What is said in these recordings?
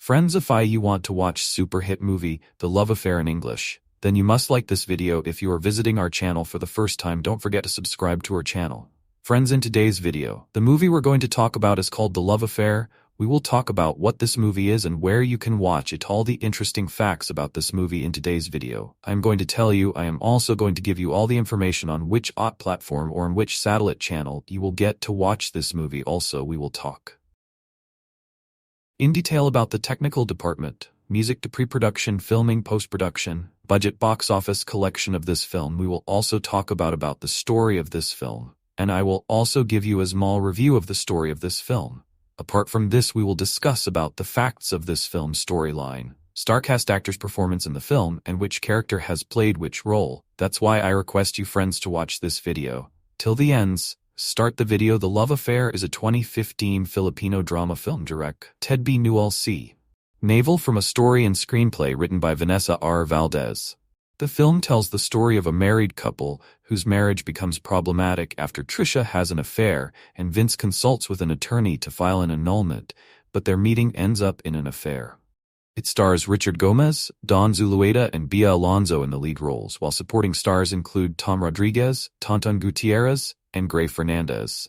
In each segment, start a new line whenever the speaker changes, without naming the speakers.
Friends, if you want to watch super hit movie, The Love Affair in English, then you must like this video. If you are visiting our channel for the first time, don't forget to subscribe to our channel. Friends, in today's video, the movie we're going to talk about is called The Love Affair. We will talk about what this movie is and where you can watch it, all the interesting facts about this movie in today's video. I am going to tell you, I am also going to give you all the information on which platform or on which satellite channel you will get to watch this movie. Also, we will talk in detail about the technical department, music to pre-production, filming, post-production, budget, box office collection of this film. We will also talk about the story of this film, and I will also give you a small review of the story of this film. Apart from this, we will discuss about the facts of this film's storyline, starcast actors' performance in the film, and which character has played which role. That's why I request you friends to watch this video till the ends. Start the video. The Love Affair is a 2015 Filipino drama film directed by Nuel Naval from a story and screenplay written by Vanessa Valdez. The film tells the story of a married couple whose marriage becomes problematic after Trisha has an affair and Vince consults with an attorney to file an annulment, but their meeting ends up in an affair. It stars Richard Gomez, Don Zulueta, and Bea Alonzo in the lead roles, while supporting stars include Tom Rodriguez, Tonton Gutierrez, and Gray Fernandez.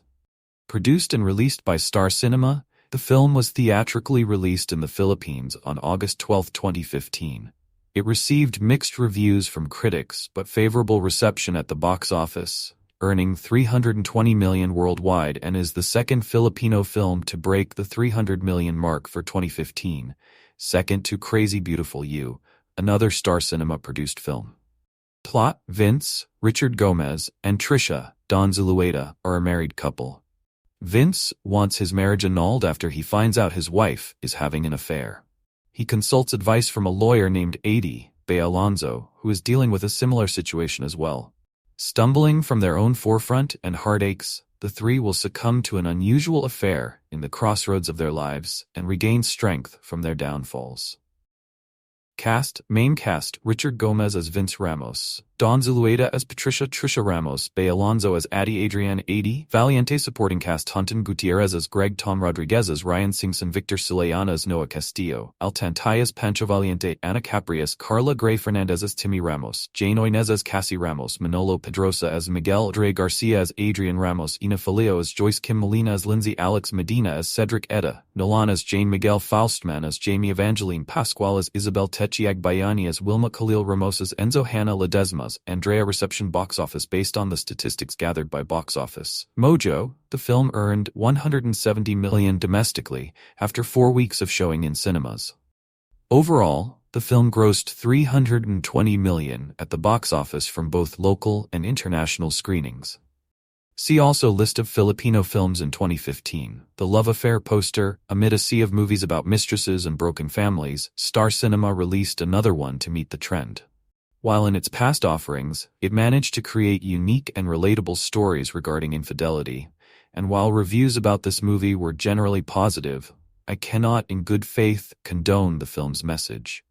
Produced and released by Star Cinema, the film was theatrically released in the Philippines on August 12, 2015. It received mixed reviews from critics but favorable reception at the box office, earning $320 million worldwide, and is the second Filipino film to break the $300 million mark for 2015, second to Crazy Beautiful You, another Star Cinema-produced film. Plot: Vince, Richard Gomez, and Trisha, Don Zulueta, are a married couple. Vince wants his marriage annulled after he finds out his wife is having an affair. He consults advice from a lawyer named Bea Alonzo, who is dealing with a similar situation as well. Stumbling from their own forefront and heartaches, the three will succumb to an unusual affair in the crossroads of their lives and regain strength from their downfalls. Cast: Main cast: Richard Gomez as Vince Ramos, Don Zulueta as Patricia Trisha Ramos, Bea Alonzo as Addie Adrienne Adi Valiente. Supporting cast: Tonton Gutierrez as Greg, Tom Rodriguez as Ryan Singson, Victor Sulayana as Noah Castillo, Altantay as Pancho Valiente, Ana Capri as Carla, Gray Fernandez as Timmy Ramos, Jane Oinez as Cassie Ramos, Manolo Pedrosa as Miguel, Dre Garcia as Adrian Ramos, Ina Faleo as Joyce, Kim Molina as Lindsay, Alex Medina as Cedric Etta, Nolan as Jane, Miguel Faustman as Jamie, Evangeline Pascual as Isabel, Techiag Bayani as Wilma, Khalil Ramos as Enzo, Hannah Ledesma, Andrea. Reception: box office. Based on the statistics gathered by Box Office Mojo, the film earned $170 million domestically after 4 weeks of showing in cinemas. Overall, the film grossed $320 million at the box office from both local and international screenings. See also list of Filipino films in 2015. The Love Affair poster. Amid a sea of movies about mistresses and broken families, Star Cinema released another one to meet the trend. While in its past offerings, it managed to create unique and relatable stories regarding infidelity, and while reviews about this movie were generally positive, I cannot in good faith condone the film's message.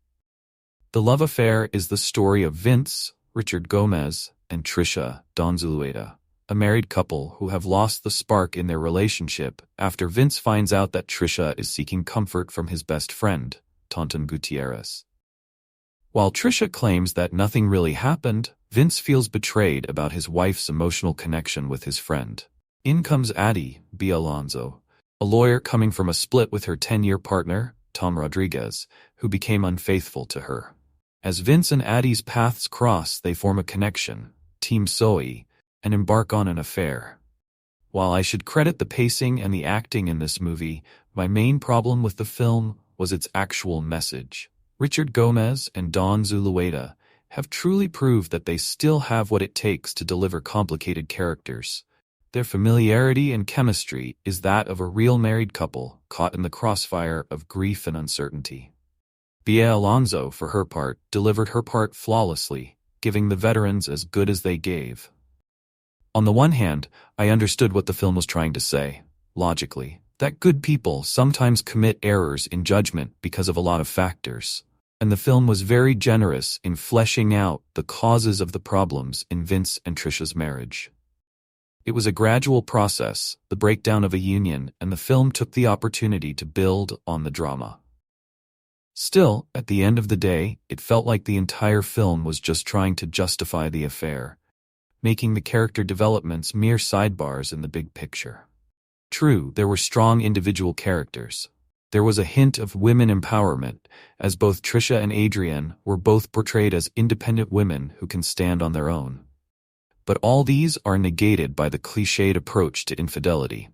The Love Affair is the story of Vince, Richard Gomez, and Trisha, Don Zulueta, a married couple who have lost the spark in their relationship after Vince finds out that Trisha is seeking comfort from his best friend, Tonton Gutierrez. While Trisha claims that nothing really happened, Vince feels betrayed about his wife's emotional connection with his friend. In comes Addie, Bea Alonzo, a lawyer coming from a split with her 10-year partner, Tom Rodriguez, who became unfaithful to her. As Vince and Addie's paths cross, they form a connection, Team Zoe, and embark on an affair. While I should credit the pacing and the acting in this movie, my main problem with the film was its actual message. Richard Gomez and Don Zulueta have truly proved that they still have what it takes to deliver complicated characters. Their familiarity and chemistry is that of a real married couple caught in the crossfire of grief and uncertainty. Bea Alonzo, for her part, delivered her part flawlessly, giving the veterans as good as they gave. On the one hand, I understood what the film was trying to say, logically, that good people sometimes commit errors in judgment because of a lot of factors, and the film was very generous in fleshing out the causes of the problems in Vince and Trisha's marriage. It was a gradual process, the breakdown of a union, and the film took the opportunity to build on the drama. Still, at the end of the day, it felt like the entire film was just trying to justify the affair, making the character developments mere sidebars in the big picture. True, there were strong individual characters. There was a hint of women empowerment, as both Trisha and Adrienne were both portrayed as independent women who can stand on their own. But all these are negated by the cliched approach to infidelity.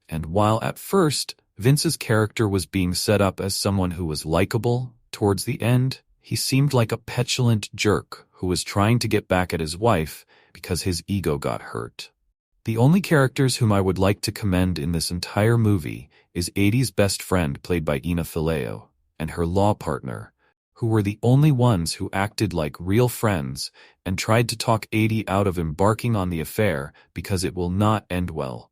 And while at first, Vince's character was being set up as someone who was likable, towards the end, he seemed like a petulant jerk who was trying to get back at his wife because his ego got hurt. The only characters whom I would like to commend in this entire movie is Adie's best friend played by Ina Fileo, and her law partner, who were the only ones who acted like real friends and tried to talk Adie out of embarking on the affair because it will not end well.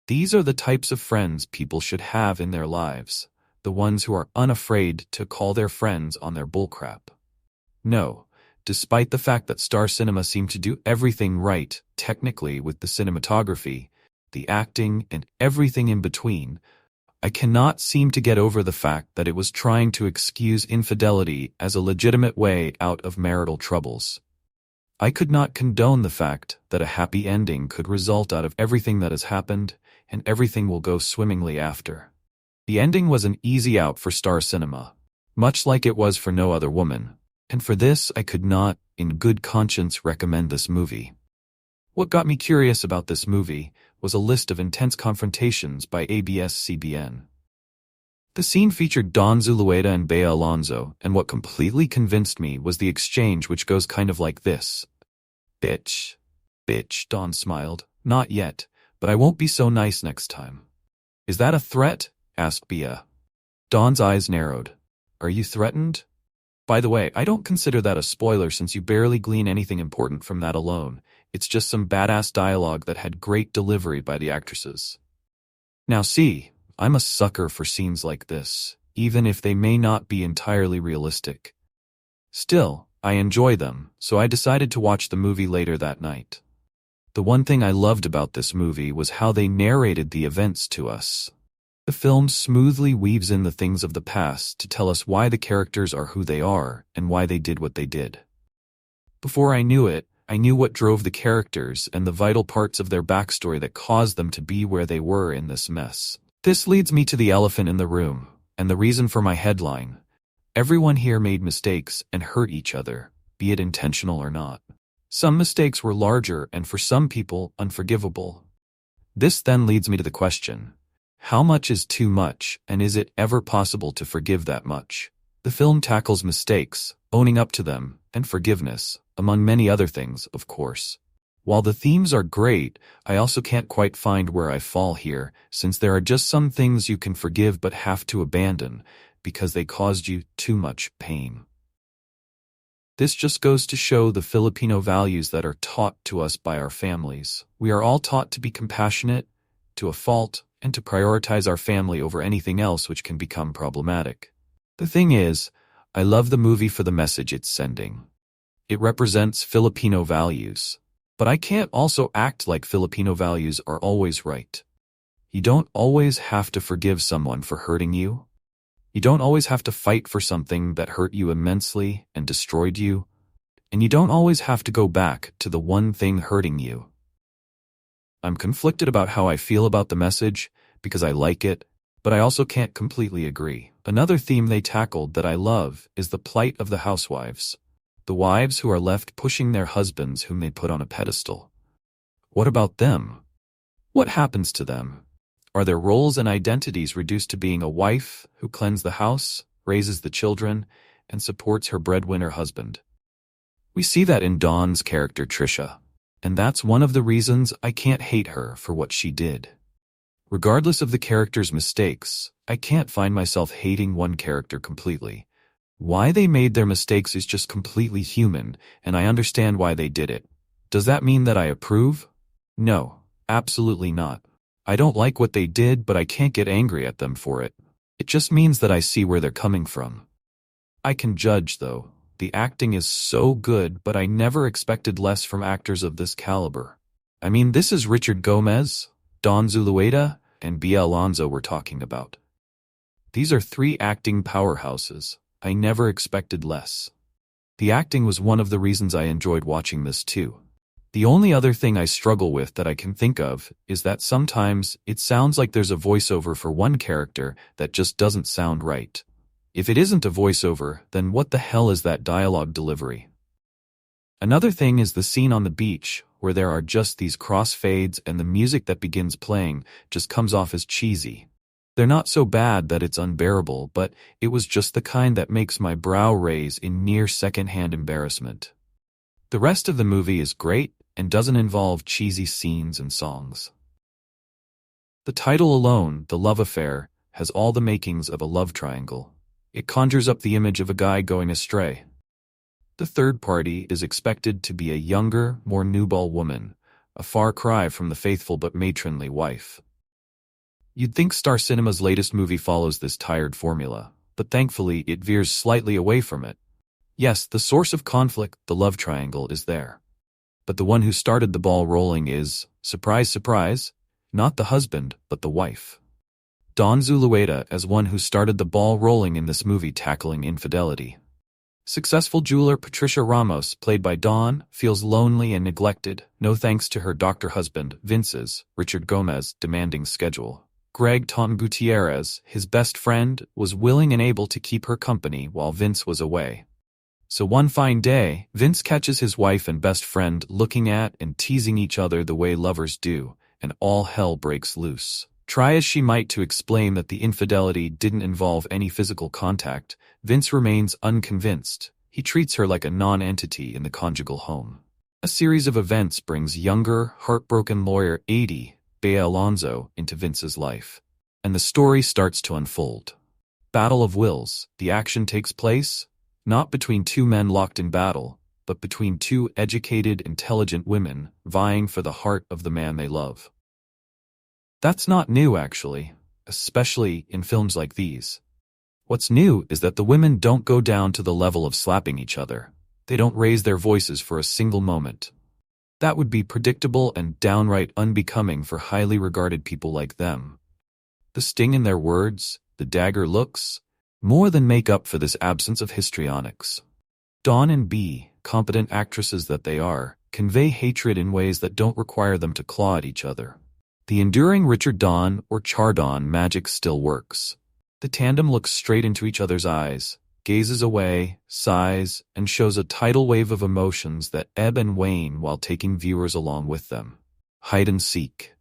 These are the types of friends people should have in their lives, the ones who are unafraid to call their friends on their bullcrap. No, despite the fact that Star Cinema seemed to do everything right, technically with the cinematography, the acting, and everything in between, I cannot seem to get over the fact that it was trying to excuse infidelity as a legitimate way out of marital troubles. I could not condone the fact that a happy ending could result out of everything that has happened, and everything will go swimmingly after. The ending was an easy out for Star Cinema, much like it was for No Other Woman, and for this I could not, in good conscience, recommend this movie. What got me curious about this movie was a list of intense confrontations by ABS-CBN. The scene featured Don Zulueta and Bea Alonzo, and what completely convinced me was the exchange, which goes kind of like this. Bitch. Bitch, Don smiled. Not yet, but I won't be so nice next time. Is that a threat? Asked Bea. Don's eyes narrowed. Are you threatened? By the way, I don't consider that a spoiler since you barely glean anything important from that alone. It's just some badass dialogue that had great delivery by the actresses. Now see, I'm a sucker for scenes like this, even if they may not be entirely realistic. Still, I enjoy them, so I decided to watch the movie later that night. The one thing I loved about this movie was how they narrated the events to us. The film smoothly weaves in the things of the past to tell us why the characters are who they are and why they did what they did. Before I knew it, I knew what drove the characters and the vital parts of their backstory that caused them to be where they were in this mess. This leads me to the elephant in the room, and the reason for my headline. Everyone here made mistakes and hurt each other, be it intentional or not. Some mistakes were larger and for some people unforgivable. This then leads me to the question, how much is too much, and is it ever possible to forgive that much? The film tackles mistakes, owning up to them, and forgiveness, among many other things, of course. While the themes are great, I also can't quite find where I fall here, since there are just some things you can forgive but have to abandon, because they caused you too much pain. This just goes to show the Filipino values that are taught to us by our families. We are all taught to be compassionate, to a fault, and to prioritize our family over anything else which can become problematic. The thing is, I love the movie for the message it's sending. It represents Filipino values. But I can't also act like Filipino values are always right. You don't always have to forgive someone for hurting you. You don't always have to fight for something that hurt you immensely and destroyed you. And you don't always have to go back to the one thing hurting you. I'm conflicted about how I feel about the message, because I like it, but I also can't completely agree. Another theme they tackled that I love is the plight of the housewives. The wives who are left pushing their husbands whom they put on a pedestal. What about them? What happens to them? Are their roles and identities reduced to being a wife who cleans the house, raises the children, and supports her breadwinner husband? We see that in Dawn's character Trisha, and that's one of the reasons I can't hate her for what she did. Regardless of the character's mistakes, I can't find myself hating one character completely. Why they made their mistakes is just completely human, and I understand why they did it. Does that mean that I approve? No, absolutely not. I don't like what they did, but I can't get angry at them for it. It just means that I see where they're coming from. I can judge, though. The acting is so good, but I never expected less from actors of this caliber. I mean, this is Richard Gomez, Don Zulueta, and Bea Alonzo we're talking about. These are three acting powerhouses. I never expected less. The acting was one of the reasons I enjoyed watching this too. The only other thing I struggle with that I can think of is that sometimes it sounds like there's a voiceover for one character that just doesn't sound right. If it isn't a voiceover, then what the hell is that dialogue delivery? Another thing is the scene on the beach, where there are just these crossfades and the music that begins playing just comes off as cheesy. They're not so bad that it's unbearable, but it was just the kind that makes my brow raise in near second-hand embarrassment. The rest of the movie is great and doesn't involve cheesy scenes and songs. The title alone, The Love Affair, has all the makings of a love triangle. It conjures up the image of a guy going astray. The third party is expected to be a younger, more nubile woman, a far cry from the faithful but matronly wife. You'd think Star Cinema's latest movie follows this tired formula, but thankfully it veers slightly away from it. Yes, the source of conflict, the love triangle, is there. But the one who started the ball rolling is, surprise, surprise, not the husband, but the wife. Don Zulueta as one who started the ball rolling in this movie tackling infidelity. Successful jeweler Patricia Ramos, played by Dawn, feels lonely and neglected, no thanks to her doctor husband, Vince's, Richard Gomez, demanding schedule. Greg Tom Gutierrez, his best friend, was willing and able to keep her company while Vince was away. So one fine day, Vince catches his wife and best friend looking at and teasing each other the way lovers do, and all hell breaks loose. Try as she might to explain that the infidelity didn't involve any physical contact, Vince remains unconvinced. He treats her like a non-entity in the conjugal home. A series of events brings younger, heartbroken lawyer 80, Bea Alonzo, into Vince's life. And the story starts to unfold. Battle of wills. The action takes place, not between two men locked in battle, but between two educated, intelligent women vying for the heart of the man they love. That's not new, actually, especially in films like these. What's new is that the women don't go down to the level of slapping each other. They don't raise their voices for a single moment. That would be predictable and downright unbecoming for highly regarded people like them. The sting in their words, the dagger looks, more than make up for this absence of histrionics. Dawn and Bea, competent actresses that they are, convey hatred in ways that don't require them to claw at each other. The enduring Richard Dawn or Chardon magic still works. The tandem looks straight into each other's eyes, gazes away, sighs, and shows a tidal wave of emotions that ebb and wane while taking viewers along with them. Hide and seek.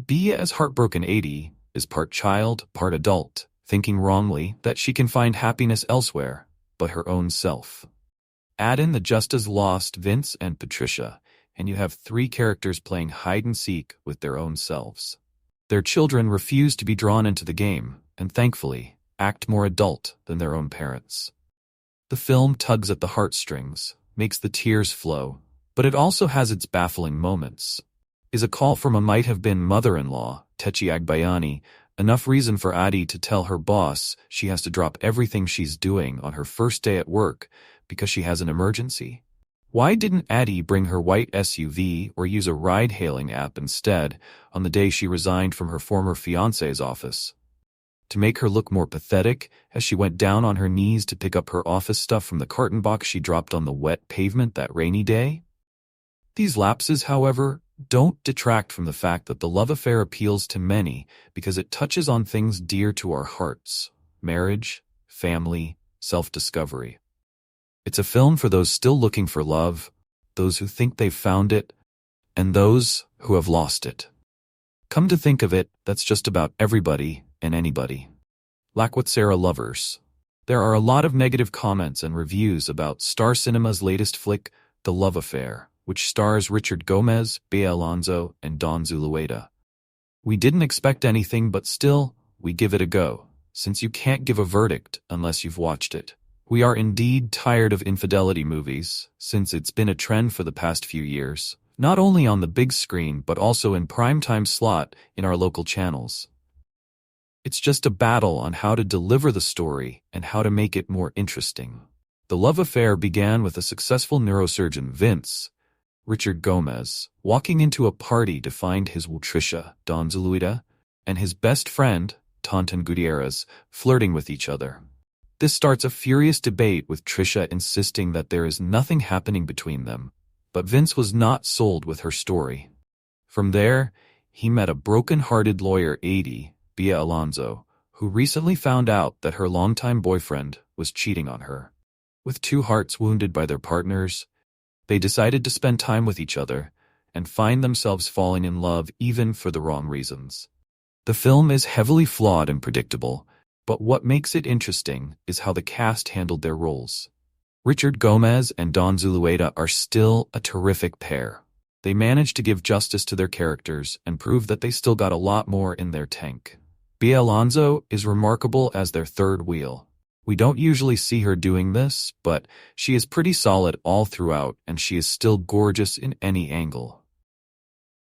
Bea as heartbroken 80 is part child, part adult, thinking wrongly that she can find happiness elsewhere, but her own self. Add in the just as lost Vince and Patricia, and you have three characters playing hide and seek with their own selves. Their children refuse to be drawn into the game, and thankfully, act more adult than their own parents. The film tugs at the heartstrings, makes the tears flow, but it also has its baffling moments. Is a call from a might-have-been mother-in-law, Techi Agbayani, enough reason for Addie to tell her boss she has to drop everything she's doing on her first day at work because she has an emergency? Why didn't Addie bring her white SUV or use a ride-hailing app instead on the day she resigned from her former fiancé's office? To make her look more pathetic as she went down on her knees to pick up her office stuff from the carton box she dropped on the wet pavement that rainy day? These lapses, however, don't detract from the fact that The Love Affair appeals to many because it touches on things dear to our hearts: marriage, family, self-discovery. It's a film for those still looking for love, those who think they've found it, and those who have lost it. Come to think of it, that's just about everybody and anybody. Lakwitsera lovers. There are a lot of negative comments and reviews about Star Cinema's latest flick, The Love Affair, which stars Richard Gomez, Bea Alonzo, and Don Zulueta. We didn't expect anything, but still, we give it a go, since you can't give a verdict unless you've watched it. We are indeed tired of infidelity movies, since it's been a trend for the past few years, not only on the big screen but also in primetime slot in our local channels. It's just a battle on how to deliver the story and how to make it more interesting. The Love Affair began with a successful neurosurgeon, Vince, Richard Gomez, walking into a party to find his Patricia, Don Zulueta, and his best friend, Tonton Gutierrez, flirting with each other. This starts a furious debate with Trisha insisting that there is nothing happening between them, but Vince was not sold with her story. From there, he met a broken-hearted lawyer, Bea Alonzo, who recently found out that her longtime boyfriend was cheating on her. With two hearts wounded by their partners, they decided to spend time with each other and find themselves falling in love even for the wrong reasons. The film is heavily flawed and predictable, but what makes it interesting is how the cast handled their roles. Richard Gomez and Don Zulueta are still a terrific pair. They managed to give justice to their characters and prove that they still got a lot more in their tank. Bea Alonzo is remarkable as their third wheel. We don't usually see her doing this, but she is pretty solid all throughout, and she is still gorgeous in any angle.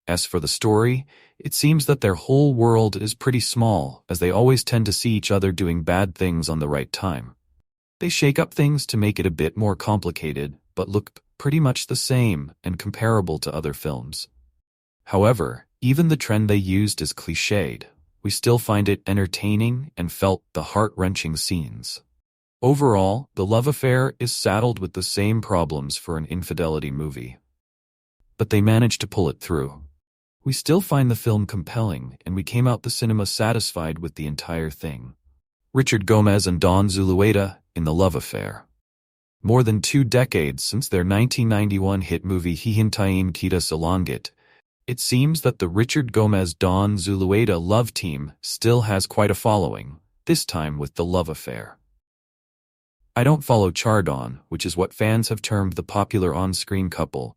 As for the story, it seems that their whole world is pretty small, as they always tend to see each other doing bad things on the right time. They shake up things to make it a bit more complicated, but look pretty much the same and comparable to other films. However, even the trend they used is cliched. We still find it entertaining and felt the heart-wrenching scenes. Overall, the love affair is saddled with the same problems for an infidelity movie. But they managed to pull it through. We still find the film compelling, and we came out the cinema satisfied with the entire thing. Richard Gomez and Don Zulueta in The Love Affair. More than 2 decades since their 1991 hit movie Hihintayin Kita sa Langit, it seems that the Richard Gomez-Don Zulueta love team still has quite a following, this time with The Love Affair. I don't follow Chardon, which is what fans have termed the popular on-screen couple,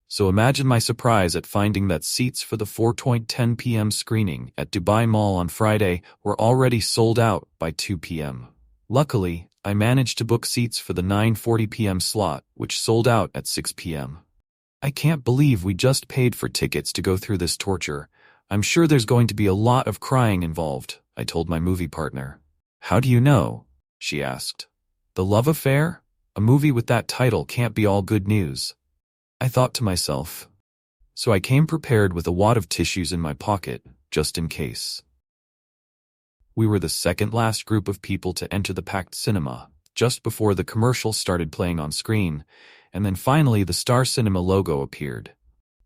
so imagine my surprise at finding that seats for the 4:10 p.m. screening at Dubai Mall on Friday were already sold out by 2 p.m. Luckily, I managed to book seats for the 9:40 p.m. slot, which sold out at 6 p.m. I can't believe we just paid for tickets to go through this torture. I'm sure there's going to be a lot of crying involved, I told my movie partner. How do you know? She asked. The Love Affair? A movie with that title can't be all good news. I thought to myself. So I came prepared with a wad of tissues in my pocket, just in case. We were the second last group of people to enter the packed cinema, just before the commercial started playing on screen, and then finally the Star Cinema logo appeared.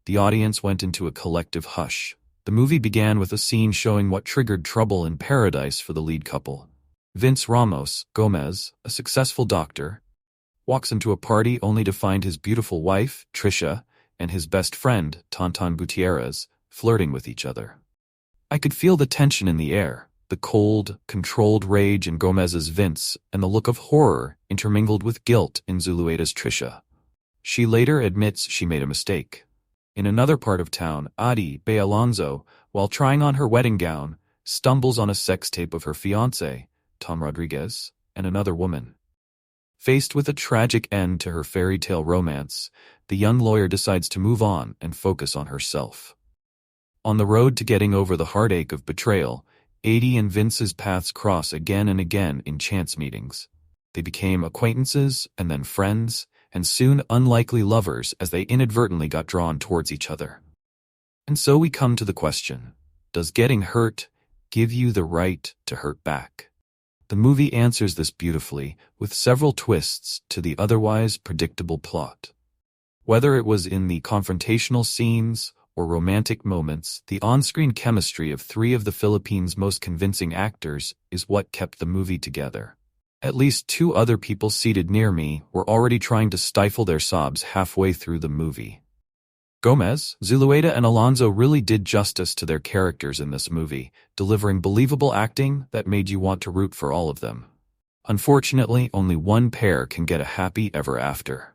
The audience went into a collective hush. The movie began with a scene showing what triggered trouble in paradise for the lead couple. Vince Ramos, Gomez, a successful doctor, walks into a party only to find his beautiful wife, Trisha, and his best friend, Tonton Gutierrez, flirting with each other. I could feel the tension in the air, the cold, controlled rage in Gomez's Vince, and the look of horror intermingled with guilt in Zulueta's Trisha. She later admits she made a mistake. In another part of town, Bea Alonzo, while trying on her wedding gown, stumbles on a sex tape of her fiancé, Tom Rodriguez, and another woman. Faced with a tragic end to her fairy tale romance, the young lawyer decides to move on and focus on herself. On the road to getting over the heartache of betrayal, Adi and Vince's paths cross again and again in chance meetings. They became acquaintances and then friends, and soon unlikely lovers as they inadvertently got drawn towards each other. And so we come to the question, does getting hurt give you the right to hurt back? The movie answers this beautifully, with several twists to the otherwise predictable plot. Whether it was in the confrontational scenes or romantic moments, the on-screen chemistry of 3 of the Philippines' most convincing actors is what kept the movie together. At least 2 other people seated near me were already trying to stifle their sobs halfway through the movie. Gomez, Zulueta, and Alonzo really did justice to their characters in this movie, delivering believable acting that made you want to root for all of them. Unfortunately, only one pair can get a happy ever after.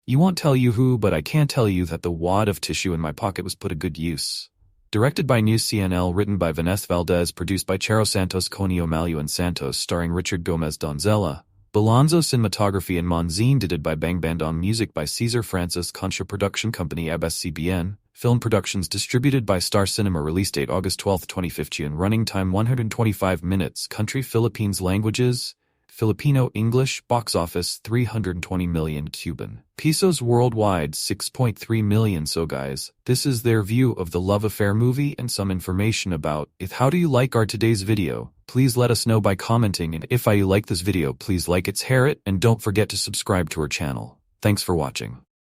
You won't tell you who, but I can tell you that the wad of tissue in my pocket was put to good use. Directed by News CNL, written by Vanessa Valdez, produced by Charo, Santos-Concio, Malou, and Santos, starring Richard Gomez Donzella, Alonzo, cinematography and Monzine, edited by Bang Bandong, music by Cesar Francis, Concha Production Company, ABS-CBN, film productions distributed by Star Cinema, release date August 12, 2015, running time 125 minutes, country Philippines, languages, Filipino English, box office 320 million Cuban pesos worldwide, 6.3 million. So guys, this is their view of the love affair movie and some information about it. How do you like our today's video? Please let us know by commenting, and if you like this video, please like it, share it, and don't forget to subscribe to our channel. Thanks for watching.